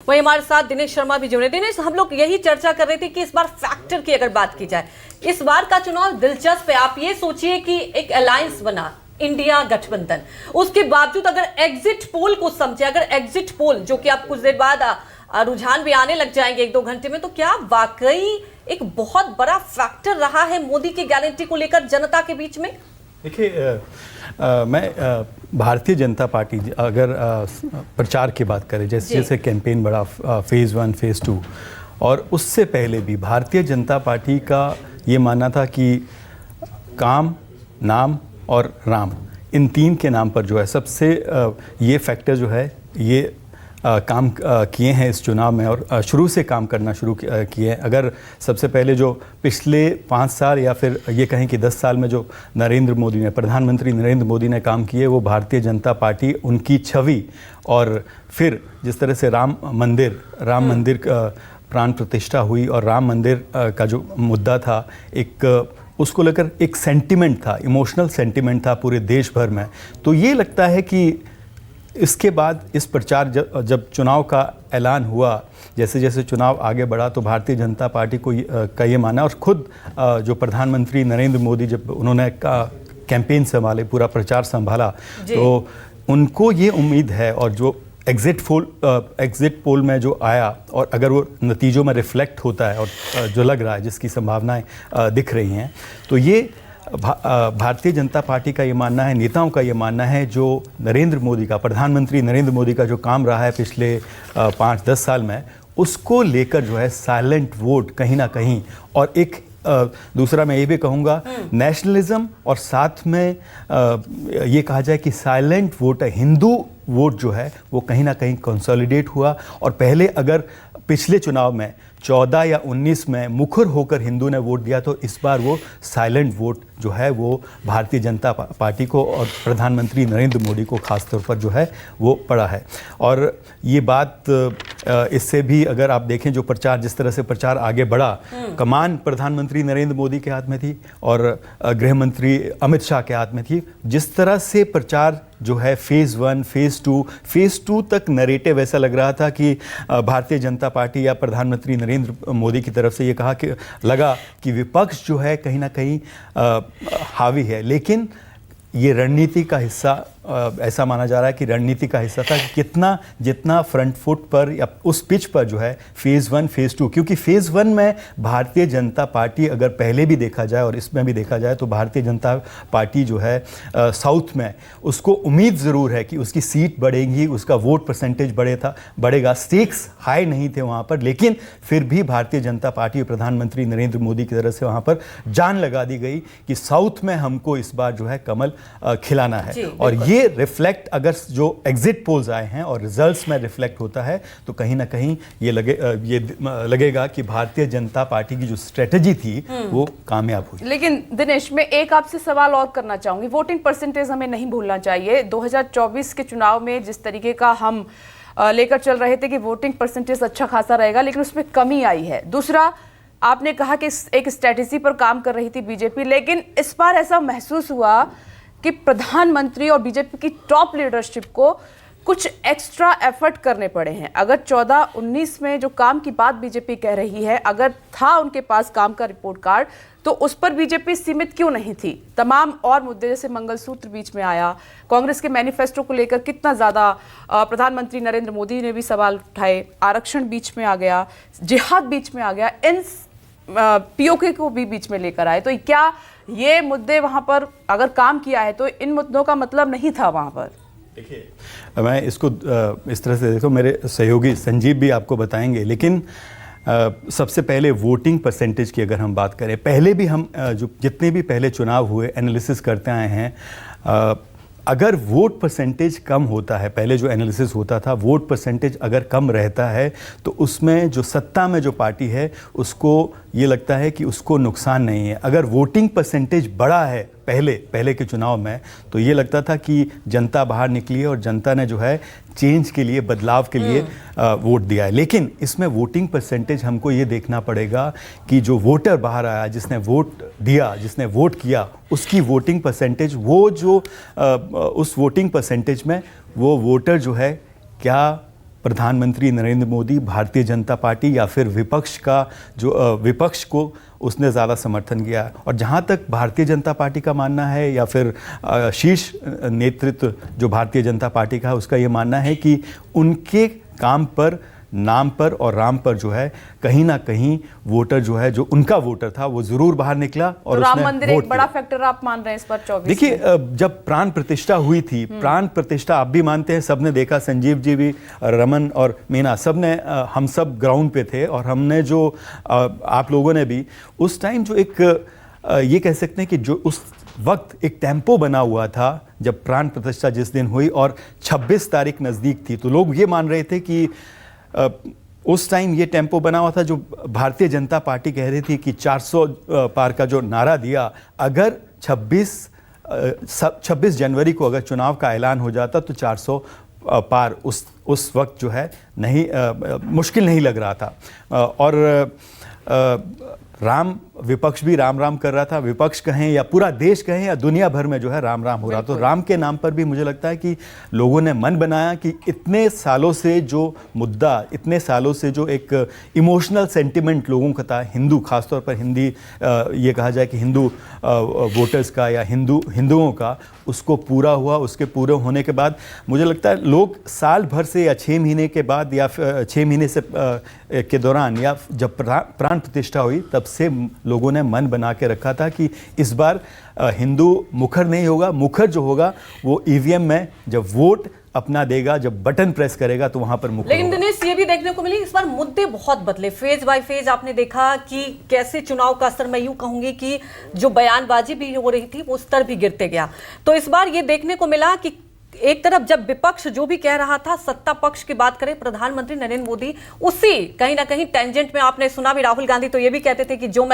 वहीं हमारे साथ दिनेश शर्मा भी जुड़े। दिनेश, हम लोग यही चर्चा कर रहे थे कि इस बार फैक्टर की अगर बात की जाए, इस बार का चुनाव दिलचस्प है। आप ये सोचिए कि एक अलायंस बना, इंडिया गठबंधन, उसके बावजूद अगर एग्जिट पोल को समझे, अगर एग्जिट पोल जो कि आप कुछ देर बाद रुझान भी आने लग जाएंगे 1-2 घंटे में, तो क्या वाकई एक बहुत बड़ा फैक्टर रहा है मोदी की गारंटी को लेकर जनता के बीच में? देखिए, मैं भारतीय जनता पार्टी अगर प्रचार की बात करें, जैसे जैसे कैंपेन बढ़ा, फेज़ 1 फेज़ 2, और उससे पहले भी भारतीय जनता पार्टी का ये मानना था कि काम, नाम और राम, इन तीन के नाम पर जो है सबसे ये फैक्टर जो है ये काम किए हैं इस चुनाव में, और शुरू से काम करना शुरू किए हैं। अगर सबसे पहले जो पिछले 5 साल या फिर ये कहें कि 10 साल में जो नरेंद्र मोदी ने, प्रधानमंत्री नरेंद्र मोदी ने काम किए, वो भारतीय जनता पार्टी, उनकी छवि, और फिर जिस तरह से राम मंदिर प्राण प्रतिष्ठा हुई और राम मंदिर का जो मुद्दा था, एक उसको लेकर एक सेंटिमेंट था, इमोशनल सेंटिमेंट था पूरे देश भर में। तो ये लगता है कि इसके बाद इस प्रचार जब चुनाव का ऐलान हुआ, जैसे जैसे चुनाव आगे बढ़ा, तो भारतीय जनता पार्टी को का ये माना, और खुद जो प्रधानमंत्री नरेंद्र मोदी जब उन्होंने कैंपेन संभाले, पूरा प्रचार संभाला, तो उनको ये उम्मीद है, और जो एग्जिट पोल में जो आया, और अगर वो नतीजों में रिफ्लेक्ट होता है और जो लग रहा है, जिसकी संभावनाएं दिख रही हैं, तो ये भारतीय जनता पार्टी का ये मानना है, नेताओं का ये मानना है, जो नरेंद्र मोदी का, प्रधानमंत्री नरेंद्र मोदी का जो काम रहा है पिछले 5-10 साल में, उसको लेकर जो है साइलेंट वोट कहीं ना कहीं, और एक दूसरा मैं ये भी कहूँगा नेशनलिज्म, और साथ में ये कहा जाए कि साइलेंट वोट, हिंदू वोट जो है वो कहीं ना कहीं कंसोलिडेट हुआ। और पहले अगर पिछले चुनाव में 14 या 19 में मुखर होकर हिंदू ने वोट दिया, तो इस बार वो साइलेंट वोट जो है वो भारतीय जनता पार्टी को और प्रधानमंत्री नरेंद्र मोदी को खासतौर पर जो है वो पड़ा है। और ये बात इससे भी अगर आप देखें, जो प्रचार, जिस तरह से प्रचार आगे बढ़ा, कमान प्रधानमंत्री नरेंद्र मोदी के हाथ में थी और गृह मंत्री अमित शाह के हाथ में थी। जिस तरह से प्रचार जो है फेज़ 1 फेज़ 2 तक नरेटिव ऐसा लग रहा था कि भारतीय जनता पार्टी या प्रधानमंत्री नरेंद्र मोदी की तरफ से ये कहा कि लगा कि विपक्ष जो है कहीं ना कहीं हावी है, लेकिन ये रणनीति का हिस्सा, ऐसा माना जा रहा है कि रणनीति का हिस्सा था कि जितना फ्रंट फुट पर या उस पिच पर जो है फेज़ 1 फेज़ 2, क्योंकि फेज़ 1 में भारतीय जनता पार्टी, अगर पहले भी देखा जाए और इसमें भी देखा जाए, तो भारतीय जनता पार्टी जो है साउथ में, उसको उम्मीद ज़रूर है कि उसकी सीट बढ़ेगी, उसका वोट परसेंटेज बढ़ेगा। स्टेक्स हाई नहीं थे वहाँ पर, लेकिन फिर भी भारतीय जनता पार्टी और प्रधानमंत्री नरेंद्र मोदी की तरफ से वहाँ पर जान लगा दी गई कि साउथ में हमको इस बार जो है कमल खिलाना है। और ये रिफ्लेक्ट, अगर जो एग्जिट पोल्स आए हैं और रिजल्ट्स में रिफ्लेक्ट होता है, तो कहीं ना कहीं ये लगेगा कि भारतीय जनता पार्टी की जो स्ट्रेटजी थी वो कामयाब हुई। लेकिन दिनेश, मैं एक आपसे सवाल और करना चाहूंगी। वोटिंग परसेंटेज हमें नहीं भूलना चाहिए। 2024 के चुनाव में जिस तरीके का हम लेकर चल रहे थे कि वोटिंग परसेंटेज अच्छा खासा रहेगा, लेकिन उसमें कमी आई है। दूसरा, आपने कहा कि एक स्ट्रेटेजी पर काम कर रही थी बीजेपी, लेकिन इस बार ऐसा महसूस हुआ कि प्रधानमंत्री और बीजेपी की टॉप लीडरशिप को कुछ एक्स्ट्रा एफर्ट करने पड़े हैं। अगर 14-19 में जो काम की बात बीजेपी कह रही है, अगर था उनके पास काम का रिपोर्ट कार्ड, तो उस पर बीजेपी सीमित क्यों नहीं थी? तमाम और मुद्दे, जैसे मंगलसूत्र बीच में आया, कांग्रेस के मैनिफेस्टो को लेकर कितना ज़्यादा प्रधानमंत्री नरेंद्र मोदी ने भी सवाल उठाए, आरक्षण बीच में आ गया, जिहाद बीच में आ गया, इन पीओके को भी बीच में लेकर आए। तो क्या ये मुद्दे वहां पर अगर काम किया है, तो इन मुद्दों का मतलब नहीं था वहां पर? देखिए, मैं इसको इस तरह से देखो, मेरे सहयोगी संजीव भी आपको बताएंगे, लेकिन सबसे पहले वोटिंग परसेंटेज की अगर हम बात करें, पहले भी हम जो जितने भी पहले चुनाव हुए एनालिसिस करते आए हैं, अगर वोट परसेंटेज कम होता है, पहले जो एनालिसिस होता था, वोट परसेंटेज अगर कम रहता है, तो उसमें जो सत्ता में जो पार्टी है उसको ये लगता है कि उसको नुकसान नहीं है। अगर वोटिंग परसेंटेज बढ़ा है पहले के चुनाव में, तो ये लगता था कि जनता बाहर निकली है और जनता ने जो है चेंज के लिए, बदलाव के लिए वोट दिया है। लेकिन इसमें वोटिंग परसेंटेज हमको ये देखना पड़ेगा कि जो वोटर बाहर आया, जिसने वोट दिया, जिसने वोट किया, उसकी वोटिंग परसेंटेज, वो जो उस वोटिंग परसेंटेज में वो वोटर जो है क्या प्रधानमंत्री नरेंद्र मोदी, भारतीय जनता पार्टी या फिर विपक्ष का जो विपक्ष को उसने ज़्यादा समर्थन किया। और जहाँ तक भारतीय जनता पार्टी का मानना है या फिर शीर्ष नेतृत्व जो भारतीय जनता पार्टी का है उसका ये मानना है कि उनके काम पर, नाम पर और राम पर जो है कहीं ना कहीं वोटर जो है, जो उनका वोटर था वो जरूर बाहर निकला और तो राम उसने मंदिर वोट एक बड़ा दिया। फैक्टर आप मान रहे हैं इस बार 24 देखिए, जब प्राण प्रतिष्ठा हुई थी, प्राण प्रतिष्ठा आप भी मानते हैं, सबने देखा, संजीव जी भी, रमन और मीना, सब ने, हम सब ग्राउंड पे थे और हमने जो आप लोगों ने भी उस टाइम जो एक ये कह सकते हैं कि जो उस वक्त एक टेम्पो बना हुआ था जब प्राण प्रतिष्ठा जिस दिन हुई और 26 तारीख नज़दीक थी, तो लोग ये मान रहे थे कि उस टाइम ये टेम्पो बना हुआ था जो भारतीय जनता पार्टी कह रही थी कि 400 पार का जो नारा दिया, अगर 26 जनवरी को अगर चुनाव का ऐलान हो जाता तो 400 पार उस वक्त जो है नहीं, मुश्किल नहीं लग रहा था। और राम, विपक्ष भी राम राम कर रहा था, विपक्ष कहें या पूरा देश कहें या दुनिया भर में जो है राम राम हो रहा। तो राम के नाम पर भी मुझे लगता है कि लोगों ने मन बनाया कि इतने सालों से जो मुद्दा, इतने सालों से जो एक इमोशनल सेंटिमेंट लोगों का था, हिंदू, खासतौर पर हिंदी, ये कहा जाए कि हिंदू वोटर्स का या हिंदुओं का, उसको पूरा हुआ। उसके पूरे होने के बाद मुझे लगता है लोग साल भर से या 6 महीने के बाद या 6 महीने से के दौरान या जब प्राण प्रतिष्ठा हुई तब से लोगों ने मन बना के रखा था कि इस बार हिंदू मुखर नहीं होगा, मुखर जो होगा वो ईवीएम में जब वोट अपना देगा, जब बटन प्रेस करेगा तो वहां पर मुखर लेकिन होगा। दिनेश, ये भी देखने को मिली इस बार मुद्दे बहुत बदले, फेज बाय फेज आपने देखा कि कैसे चुनाव का असर, मैं यूं कहूंगी कि जो बयानबाजी भी हो रही थी वो स्तर भी गिरते गया। तो इस बार ये देखने को मिला कि एक तरफ जब विपक्ष जो भी कह रहा था, सत्ता पक्ष की बात करें, प्रधानमंत्री नरेंद्र मोदी उसी कहीं ना कहीं टेंजेंट में, आपने सुना भी, राहुल गांधी तो ये भी कहते थे कि जो मैं